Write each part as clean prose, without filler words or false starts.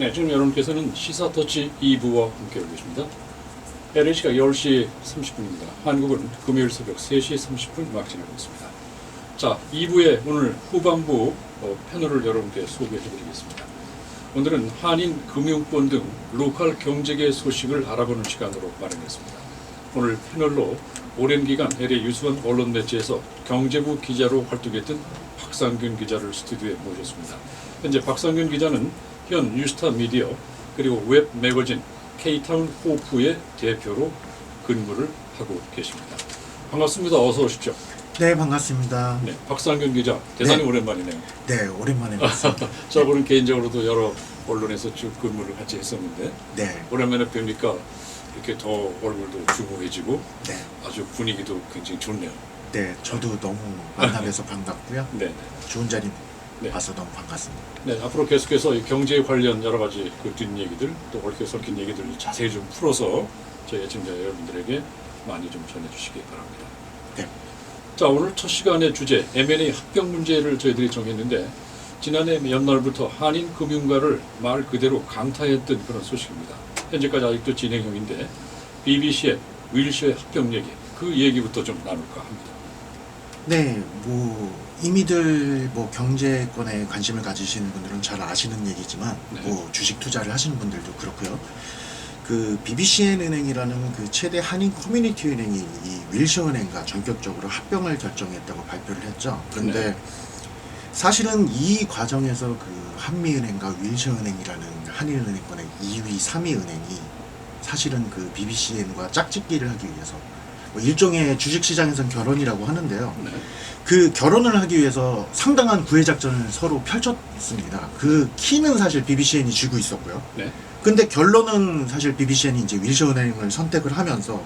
네, 지금 여러분께서는 시사터치 2부와 함께하고 계십니다. LH가 10시 30분입니다. 한국은 금요일 새벽 3시 30분 막 지나고 있습니다. 자, 2부의 오늘 후반부 패널을 여러분께 소개해드리겠습니다. 오늘은 한인 금융권 등 로컬 경제계 소식을 알아보는 시간으로 마련했습니다. 오늘 패널로 오랜 기간 LA 유수한 언론 매체에서 경제부 기자로 활동했던 박상균 기자를 스튜디오에 모셨습니다. 현재 박상균 기자는 현 뉴스타 미디어 그리고 웹 매거진 K-타운 호프의 대표로 근무를 하고 계십니다. 반갑습니다. 어서 오십시오. 네, 반갑습니다. 네, 박상균 기자 대단히 네. 오랜만이네요. 네, 오랜만에 봤습니다. 저분은 개인적으로도 여러 언론에서 쭉 근무를 같이 했었는데 네, 오랜만에 뵈니까 이렇게 더 얼굴도 주부해지고 네, 아주 분위기도 굉장히 좋네요. 네, 저도 너무 만나뵈서 반갑고요. 네, 좋은 자리 네. 봐서 너무 반갑습니다. 네, 앞으로 계속해서 이 경제 관련 여러 가지 그 뒷얘기들 또 얽혀 설킨 얘기들을 자세히 좀 풀어서 저희 애청자 여러분들에게 많이 좀 전해주시기 바랍니다. 네, 자, 오늘 첫 시간의 주제 M&A 합병 문제를 저희들이 정했는데 지난해 연말부터 한인 금융가를 말 그대로 강타했던 그런 소식입니다. 현재까지 아직도 진행형인데 BBC의 윌셔의 합병 얘기, 그 얘기부터 좀 나눌까 합니다. 네, 이미들 경제권에 관심을 가지시는 분들은 잘 아시는 얘기지만 네. 주식 투자를 하시는 분들도 그렇고요. 그 BBCN 은행이라는 그 최대 한인 커뮤니티 은행이 이 윌셔 은행과 전격적으로 합병을 결정했다고 발표를 했죠. 그런데 네. 사실은 이 과정에서 그 한미은행과 윌셔은행이라는 한인은행권의 2위, 3위 은행이 사실은 그 BBCN과 짝짓기를 하기 위해서 일종의 주식시장에선 결혼이라고 하는데요. 네. 그 결혼을 하기 위해서 상당한 구애작전을 서로 펼쳤습니다. 그 키는 사실 BBCN이 쥐고 있었고요. 네. 근데 결론은 사실 BBCN이 이제 윌셔은행을 선택을 하면서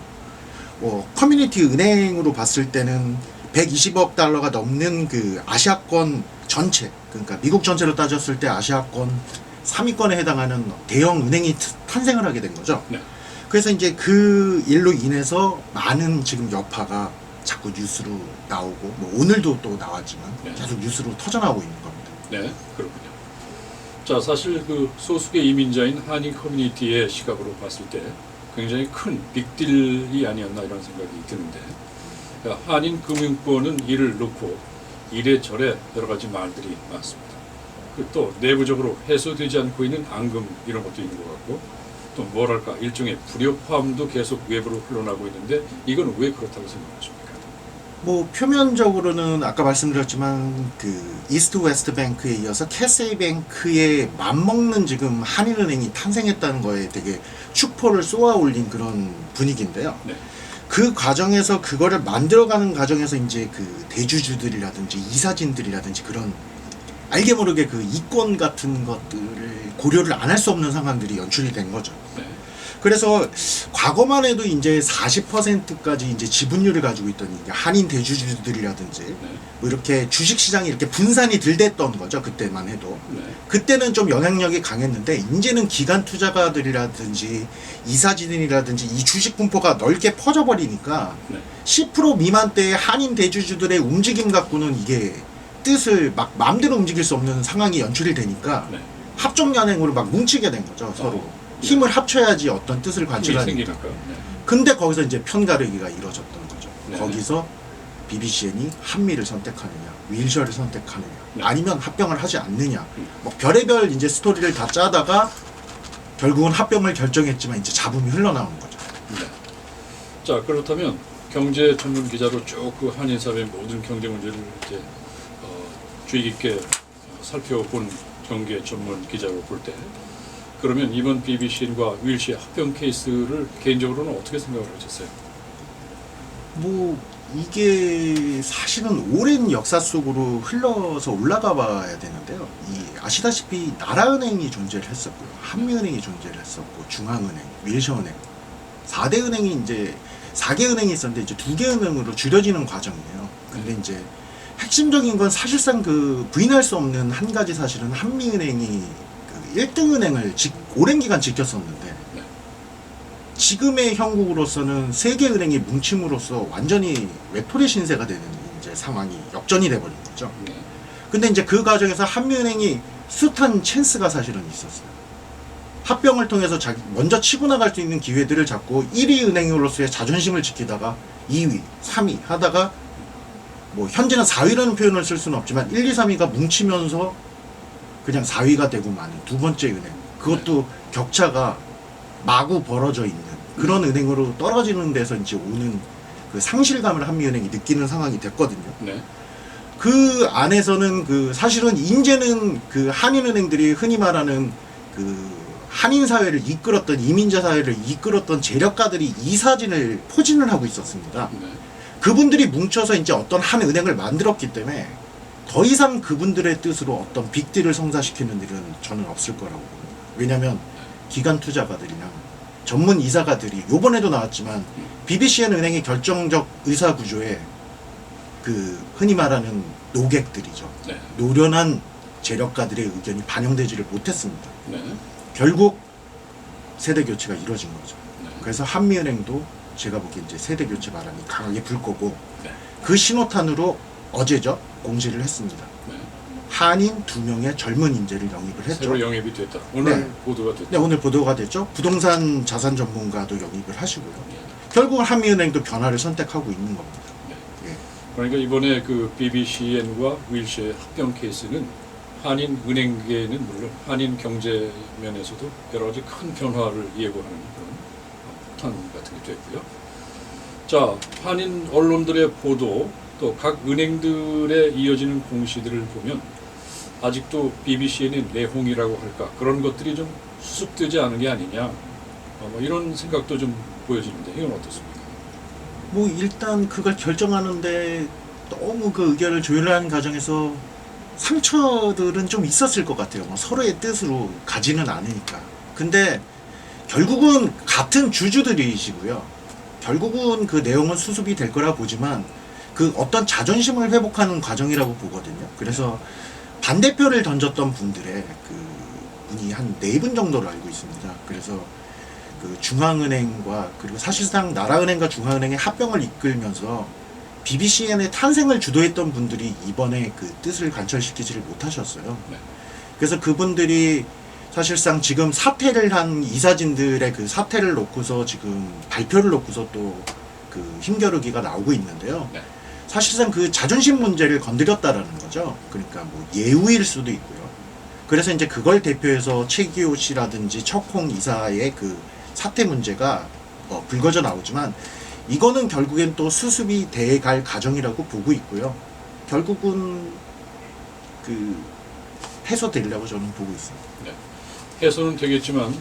커뮤니티 은행으로 봤을 때는 120억 달러가 넘는 그 아시아권 전체, 그러니까 미국 전체로 따졌을 때 아시아권 3위권에 해당하는 대형 은행이 탄생을 하게 된 거죠. 네. 그래서 이제 그 일로 인해서 많은 지금 여파가 자꾸 뉴스로 나오고 오늘도 또 나왔지만 네. 계속 뉴스로 터져나오고 있는 겁니다. 네, 그렇군요. 자, 사실 그 소수의 이민자인 한인 커뮤니티의 시각으로 봤을 때 굉장히 큰 빅딜이 아니었나 이런 생각이 드는데 한인 금융권은 이를 놓고 이래저래 여러 가지 말들이 많습니다. 또 내부적으로 해소되지 않고 있는 앙금 이런 것도 있는 것 같고 또 뭐랄까 일종의 불협화음도 계속 외부로 흘러나고 있는데 이건 왜 그렇다고 생각하십니까? 표면적으로는 아까 말씀드렸지만 그 이스트 웨스트 뱅크에 이어서 캐세이 뱅크에 맞먹는 지금 한인은행이 탄생했다는 거에 되게 축포를 쏘아 올린 그런 분위기인데요. 네. 그 과정에서 그거를 만들어가는 과정에서 이제 그 대주주들이라든지 이사진들이라든지 그런 알게 모르게 그 이권 같은 것들을 고려를 안 할 수 없는 상황들이 연출이 된 거죠. 네. 그래서 과거만 해도 이제 40%까지 이제 지분율을 가지고 있던 이제 한인 대주주들이라든지 네. 이렇게 주식시장이 이렇게 분산이 덜 됐던 거죠. 그때만 해도. 네. 그때는 좀 영향력이 강했는데 이제는 기관 투자가들이라든지 이사진이라든지 이 주식 분포가 넓게 퍼져버리니까 네. 10% 미만대의 한인 대주주들의 움직임 갖고는 이게 뜻을 막 마음대로 움직일 수 없는 상황이 연출이 되니까 네. 합종연행으로 막 뭉치게 된 거죠. 서로 네. 힘을 합쳐야지 어떤 뜻을 힘이 관철하니까. 생기니까. 네. 근데 거기서 이제 편가르기가 이루어졌던 거죠. 네. 거기서 BBCN이 한미를 선택하느냐, 윌셔를 선택하느냐, 네. 아니면 합병을 하지 않느냐, 별의별 이제 스토리를 다 짜다가 결국은 합병을 결정했지만 이제 잡음이 흘러나오는 거죠. 네. 자, 그렇다면 경제 전문 기자로 쭉 그 한인 사회의 모든 경제 문제를 이제 주의 깊게 살펴본 경제 전문 기자로 볼 때 그러면 이번 BBCN과 윌시의 합병 케이스를 개인적으로는 어떻게 생각을 하셨어요? 이게 사실은 오랜 역사 속으로 흘러서 올라가 봐야 되는데요. 아시다시피 나라은행이 존재를 했었고요. 한미은행이 존재를 했었고, 중앙은행, 윌셔은행. 4대 은행이 이제, 4개 은행이 있었는데 이제 2개 은행으로 줄여지는 과정이에요. 근데 이제 핵심적인 건 사실상 그 부인할 수 없는 한 가지 사실은 한미은행이 그 1등 은행을 오랜 기간 지켰었는데, 네. 지금의 형국으로서는 세계 은행이 뭉침으로써 완전히 외톨이 신세가 되는 이제 상황이 역전이 돼버린 거죠. 네. 근데 이제 그 과정에서 한미은행이 숱한 찬스가 사실은 있었어요. 합병을 통해서 먼저 치고 나갈 수 있는 기회들을 잡고 1위 은행으로서의 자존심을 지키다가 2위, 3위 하다가 뭐 현재는 4위라는 표현을 쓸 수는 없지만 1, 2, 3위가 뭉치면서 그냥 4위가 되고 마는 두 번째 은행. 그것도 격차가 마구 벌어져 있는 그런 은행으로 떨어지는 데서 이제 오는 그 상실감을 한미은행이 느끼는 상황이 됐거든요. 네. 그 안에서는 그 사실은 이제는 그 한인은행들이 흔히 말하는 그 한인 사회를 이끌었던 이민자 사회를 이끌었던 재력가들이 이사진을 포진을 하고 있었습니다. 네. 그분들이 뭉쳐서 이제 어떤 한 은행을 만들었기 때문에 더 이상 그분들의 뜻으로 어떤 빅딜을 성사시키는 일은 저는 없을 거라고 봅니다. 왜냐하면 기관 투자가들이나 전문 이사가들이 요번에도 나왔지만 BBCN 은행의 결정적 의사 구조에 그 흔히 말하는 노객들이죠. 네. 노련한 재력가들의 의견이 반영되지를 못했습니다. 네. 결국 세대 교체가 이루어진 거죠. 네. 그래서 한미은행도 제가 보기엔 이제 세대 교체 바람이 강하게 불 거고 네. 그 신호탄으로 어제죠 공지를 했습니다. 네. 한인 2명의 젊은 인재를 영입을 했죠. 새로 영입이 됐다. 오늘 네. 보도가 됐다. 네, 오늘 보도가 됐죠. 부동산 자산 전문가도 영입을 하시고요. 네. 결국은 한미은행도 변화를 선택하고 있는 겁니다. 네. 예. 그러니까 이번에 그 BBCN과 윌시의 합병 케이스는 한인 은행계는 물론 한인 경제 면에서도 여러 가지 큰 변화를 예고하는 그런 폭탄 같은 게 됐고요. 자, 한인 언론들의 보도 또 각 은행들의 이어지는 공시들을 보면 아직도 BBCN의 내홍이라고 할까 그런 것들이 좀 수습되지 않은 게 아니냐 뭐 이런 생각도 좀 보여지는데 이건 어떻습니까? 뭐 일단 그걸 결정하는데 너무 그 의견을 조율하는 과정에서 상처들은 좀 있었을 것 같아요. 뭐 서로의 뜻으로 가지는 않으니까. 근데 결국은 같은 주주들이시고요. 결국은 그 내용은 수습이 될 거라 보지만 그 어떤 자존심을 회복하는 과정이라고 보거든요. 그래서 반대표를 던졌던 분들의 그 분이 한 4분 정도로 알고 있습니다. 그래서 그 중앙은행과 그리고 사실상 나라은행과 중앙은행의 합병을 이끌면서 BBCN의 탄생을 주도했던 분들이 이번에 그 뜻을 관철시키지를 못하셨어요. 네. 그래서 그분들이 사실상 지금 사퇴를 한 이사진들의 그 사퇴를 놓고서 지금 발표를 놓고서 또 그 힘겨루기가 나오고 있는데요. 네. 사실상 그 자존심 문제를 건드렸다라는 거죠. 그러니까 뭐 예우일 수도 있고요. 그래서 이제 그걸 대표해서 최기호 씨라든지 척홍 이사의 그 사퇴 문제가 불거져 나오지만 이거는 결국엔 또 수습이 돼갈 과정이라고 보고 있고요. 결국은 그 해소되리라고 저는 보고 있습니다. 네. 해소는 되겠지만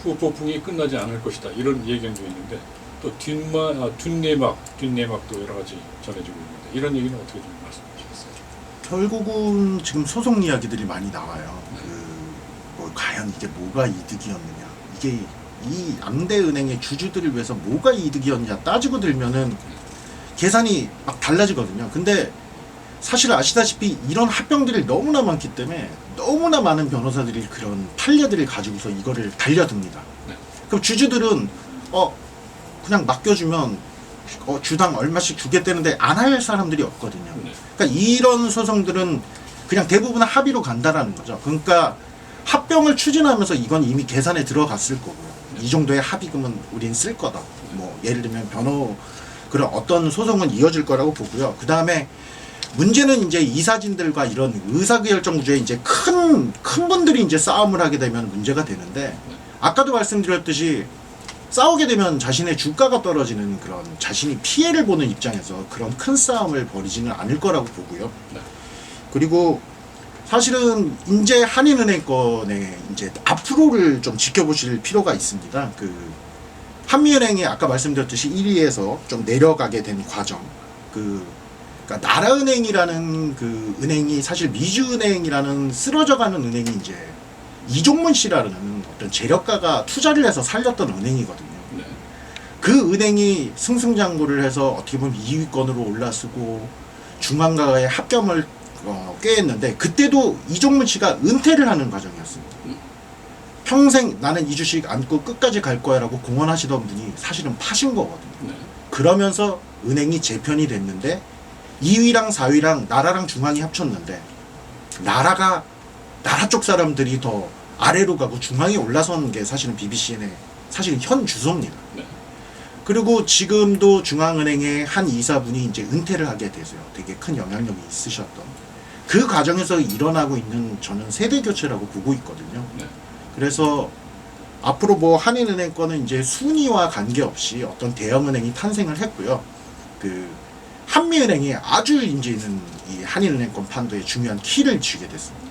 후폭풍이 끝나지 않을 것이다 이런 예견도 있는데 또 뒷내막도 여러 가지 전해지고 있는데 이런 얘기는 어떻게 좀 말씀해 주시겠어요? 결국은 지금 소송 이야기들이 많이 나와요. 뭐 과연 이게 뭐가 이득이었느냐, 이게 이 양대은행의 주주들을 위해서 뭐가 이득이었냐 따지고 들면은 계산이 막 달라지거든요. 근데 사실 아시다시피 이런 합병들이 너무나 많기 때문에 너무나 많은 변호사들이 그런 판례들을 가지고서 이거를 달려듭니다. 네. 그럼 주주들은 그냥 맡겨주면 주당 얼마씩 주겠다는데 안 할 사람들이 없거든요. 네. 그러니까 이런 소송들은 그냥 대부분 합의로 간다라는 거죠. 그러니까 합병을 추진하면서 이건 이미 계산에 들어갔을 거고요. 이 정도의 합의금은 우린 쓸 거다. 뭐 예를 들면 그런 어떤 소송은 이어질 거라고 보고요. 그 다음에 문제는 이제 이사진들과 이런 의사결정 구조에 이제 큰 분들이 이제 싸움을 하게 되면 문제가 되는데 아까도 말씀드렸듯이 싸우게 되면 자신의 주가가 떨어지는 그런 자신이 피해를 보는 입장에서 그런 큰 싸움을 벌이지는 않을 거라고 보고요. 네. 그리고 사실은 이제 한인은행 건에 이제 앞으로를 좀 지켜보실 필요가 있습니다. 그 한미은행이 아까 말씀드렸듯이 1위에서 좀 내려가게 된 과정. 그러니까 나라은행이라는 그 은행이 사실 미주은행이라는 쓰러져가는 은행이 이제 이종문 씨라는 어떤 재력가가 투자를 해서 살렸던 은행이거든요. 네. 그 은행이 승승장구를 해서 어떻게 보면 2위권으로 올라서고 중앙과의 합병을 꾀했는데 그때도 이종문 씨가 은퇴를 하는 과정이었습니다. 평생 나는 이 주식 안고 끝까지 갈 거야 라고 공언하시던 분이 사실은 파신 거거든요. 네. 그러면서 은행이 재편이 됐는데 2위랑 4위랑 나라랑 중앙이 합쳤는데 나라 쪽 사람들이 더 아래로 가고 중앙에 올라선 게 사실은 BBCN의 사실 현 주소입니다. 네. 그리고 지금도 중앙은행의 한 이사분이 이제 은퇴를 하게 되세요. 되게 큰 영향력이 있으셨던. 그 과정에서 일어나고 있는 저는 세대 교체라고 보고 있거든요. 네. 그래서 앞으로 뭐 한인은행 거는 이제 순위와 관계없이 어떤 대형은행이 탄생을 했고요. 그 한미은행이 아주 이제는 이 한인은행권 판도에 중요한 키를 쥐게 됐습니다.